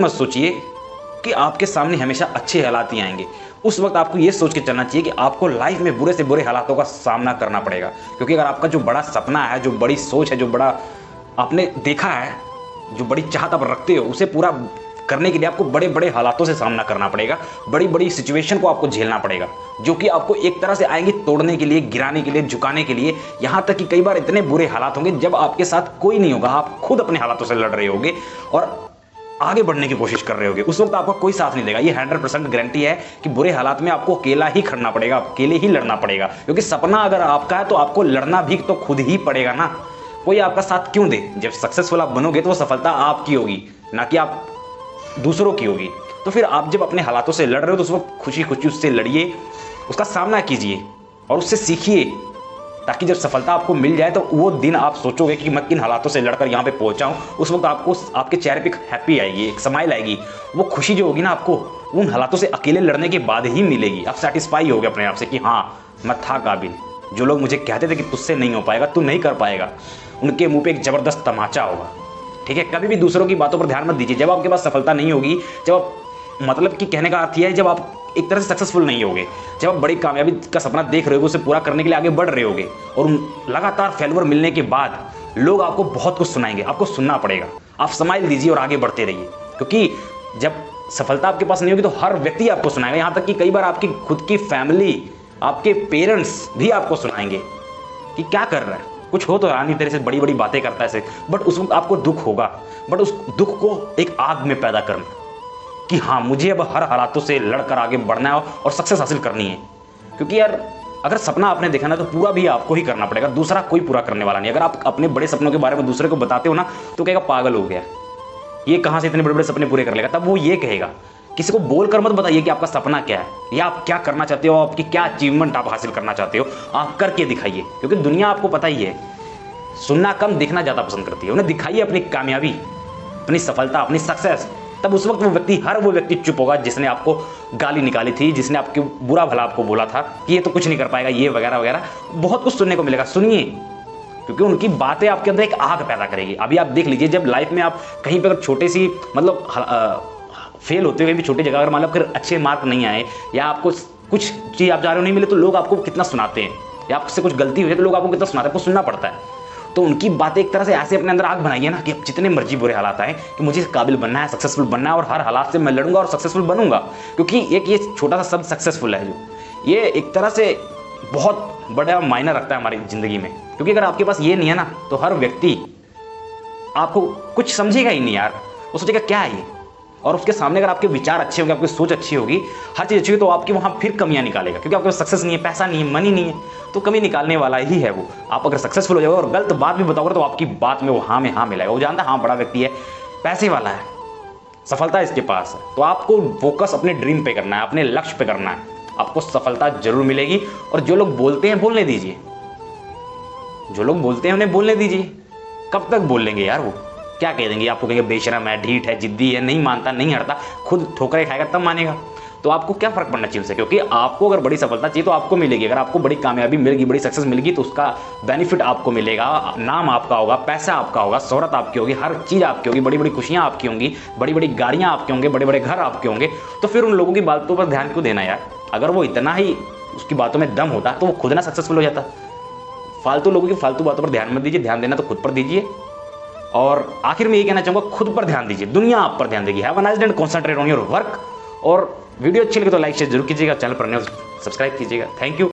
मत सोचिए कि आपके सामने हमेशा अच्छे हालात ही आएंगे। उस वक्त आपको ये सोच के चलना चाहिए कि आपको लाइफ में बुरे से बुरे हालातों का सामना करना पड़ेगा, क्योंकि अगर आपका जो बड़ा सपना है, जो बड़ी सोच है, जो बड़ा आपने देखा है, जो बड़ी चाहत आप रखते हो, उसे पूरा करने के लिए आपको बड़े बड़े हालातों से सामना करना पड़ेगा, बड़ी बड़ी सिचुएशन को आपको झेलना पड़ेगा, जो कि आपको एक तरह से आएंगी तोड़ने के लिए, गिराने के लिए, झुकाने के लिए। यहाँ तक कि कई बार इतने बुरे हालात होंगे जब आपके साथ कोई नहीं होगा, आप खुद अपने हालातों से लड़ रहे होगे और आगे बढ़ने की कोशिश कर रहे होगे। उस वक्त आपका कोई साथ नहीं देगा। ये 100% गारंटी है कि बुरे हालात में आपको अकेला ही खड़ना पड़ेगा, अकेले ही लड़ना पड़ेगा, क्योंकि सपना अगर आपका है तो आपको लड़ना भी तो खुद ही पड़ेगा ना। कोई आपका साथ क्यों दे? जब सक्सेसफुल आप बनोगे तो वो सफलता आपकी होगी, ना कि आप दूसरों की होगी। तो फिर आप जब अपने हालातों से लड़ रहे हो तो उस वक्त खुशी खुशी उससे लड़िए, उसका सामना कीजिए और उससे सीखिए, ताकि जब सफलता आपको मिल जाए तो वो दिन आप सोचोगे कि मैं किन हालातों से लड़कर यहाँ पे पहुंचा हूँ। उस वक्त आपको आपके चेहरे पे हैप्पी आएगी, एक स्माइल आएगी। वो खुशी जो होगी ना, आपको उन हालातों से अकेले लड़ने के बाद ही मिलेगी। आप सेटिस्फाई होगे अपने आप से कि हाँ, मैं था काबिल। जो लोग मुझे कहते थे कि तुझसे नहीं हो पाएगा, तू नहीं कर पाएगा, उनके मुंह पे एक जबरदस्त तमाचा होगा। ठीक है, कभी भी दूसरों की बातों पर ध्यान मत दीजिए। जब आपके पास सफलता नहीं होगी, जब आप, मतलब कि कहने का अर्थ यह है, जब आप एक तरह से सक्सेसफुल नहीं होगे, जब आप बड़ी कामयाबी का सपना देख रहे हो, उसे पूरा करने के लिए आगे बढ़ रहे होगे और लगातार फेलियर मिलने के बाद लोग आपको बहुत कुछ सुनाएंगे, आपको सुनना पड़ेगा। आप स्माइल दीजिए और आगे बढ़ते रहिए, क्योंकि जब सफलता आपके पास नहीं होगी तो हर व्यक्ति आपको सुनाएगा। यहाँ तक कि कई बार आपकी खुद की फैमिली, आपके पेरेंट्स भी आपको सुनाएंगे कि क्या कर रहा है, कुछ हो तो रानी तेरे से बड़ी बड़ी बातें करता है ऐसे। बट उस वक्त आपको दुख होगा, बट उस दुख को एक आग में पैदा करना कि हाँ, मुझे अब हर हालातों से लड़कर आगे बढ़ना है और सक्सेस हासिल करनी है। क्योंकि यार, अगर सपना आपने देखा ना तो पूरा भी आपको ही करना पड़ेगा, दूसरा कोई पूरा करने वाला नहीं। अगर आप अपने बड़े सपनों के बारे में दूसरे को बताते हो ना तो कहेगा पागल हो गया, ये कहाँ से इतने बड़े बड़े सपने पूरे कर लेगा। तब वो ये कहेगा। किसी को बोल कर मत बताइए कि आपका सपना क्या है या आप क्या करना चाहते हो, आपकी क्या अचीवमेंट आप हासिल करना चाहते हो। आप करके दिखाइए, क्योंकि दुनिया आपको पता ही है, सुनना कम देखना ज़्यादा पसंद करती है। उन्हें दिखाइए अपनी कामयाबी, अपनी सफलता, अपनी सक्सेस। तब उस वक्त हर वो व्यक्ति चुप होगा जिसने आपको गाली निकाली थी, जिसने आपके बुरा भला आपको बोला था कि ये तो कुछ नहीं कर पाएगा, ये वगैरह वगैरह। बहुत कुछ सुनने को मिलेगा, सुनिए, क्योंकि उनकी बातें आपके अंदर एक आग पैदा करेगी। अभी आप देख लीजिए, जब लाइफ में आप कहीं पर छोटे सी, मतलब फेल होते हुए भी छोटी जगह अगर मान लो फिर अच्छे मार्क नहीं आए, या आपको कुछ चीज़ आप जा रहे हो नहीं मिले, तो लोग आपको कितना सुनाते हैं, या आपसे कुछ गलती हुई है तो लोग आपको कितना सुनाते हैं, आपको सुनना पड़ता है। तो उनकी बातें एक तरह से ऐसे अपने अंदर आग बनाइए ना कि अब जितने मर्जी बुरे हालात आए, कि मुझे काबिल बनना है, सक्सेसफुल बनना है, और हर हालात से मैं लड़ूंगा और सक्सेसफुल बनूंगा। क्योंकि एक ये छोटा सा शब्द सक्सेसफुल है, जो ये एक तरह से बहुत बड़ा मायना रखता है हमारी ज़िंदगी में। क्योंकि अगर आपके पास ये नहीं है ना तो हर व्यक्ति आपको कुछ समझेगा ही नहीं यार, वो सोचेगा क्या है ये। और उसके सामने अगर आपके विचार अच्छे होंगे, आपकी सोच अच्छी होगी, हर चीज़ अच्छी होगी, तो आपकी वहाँ फिर कमियाँ निकालेगा। क्योंकि आपके पास सक्सेस नहीं है, पैसा नहीं है, मनी नहीं है, तो कमी निकालने वाला ही है वो। आप अगर सक्सेसफुल हो जाओगे और गलत बात भी बताओगे तो आपकी बात में वो हाँ में हाँ मिलाएगा। वो जानता है हाँ, बड़ा व्यक्ति है, पैसे वाला है, सफलता इसके पास है। तो आपको फोकस अपने ड्रीम पे करना है, अपने लक्ष्य पे करना है, आपको सफलता जरूर मिलेगी। और जो लोग बोलते हैं बोलने दीजिए, जो लोग बोलते हैं उन्हें बोलने दीजिए। कब तक बोल लेंगे यार, वो क्या कह देंगे, आपको कहेंगे बेशरम है, ढीठ है, जिद्दी है, नहीं मानता, नहीं हटता, खुद ठोकरें खाएगा तब मानेगा। तो आपको क्या फर्क पड़ना चाहिए उसे, क्योंकि आपको अगर बड़ी सफलता चाहिए तो आपको मिलेगी। अगर आपको बड़ी कामयाबी मिलेगी, बड़ी सक्सेस मिलेगी, तो उसका बेनिफिट आपको मिलेगा, नाम आपका होगा, पैसा आपका होगा, शोहरत आपकी होगी, हर चीज़ आपकी होगी, बड़ी बड़ी खुशियाँ आपकी होंगी, बड़ी बड़ी गाड़ियाँ आपके होंगे, बड़े बड़े घर आपके होंगे। तो फिर उन लोगों की बातों पर ध्यान क्यों देना यार? अगर वो इतना ही उसकी बातों में दम होता तो वो खुद ना सक्सेसफुल हो जाता। फालतू लोगों की फालतू बातों पर ध्यान मत दीजिए, ध्यान देना तो खुद पर दीजिए। और आखिर में ये कहना चाहूँगा, खुद पर ध्यान दीजिए, दुनिया आप पर ध्यान देगी। Have a nice day and concentrate on your work. और वीडियो अच्छी लगे तो लाइक शेयर जरूर कीजिएगा, चैनल पर नए सब्सक्राइब कीजिएगा। Thank you.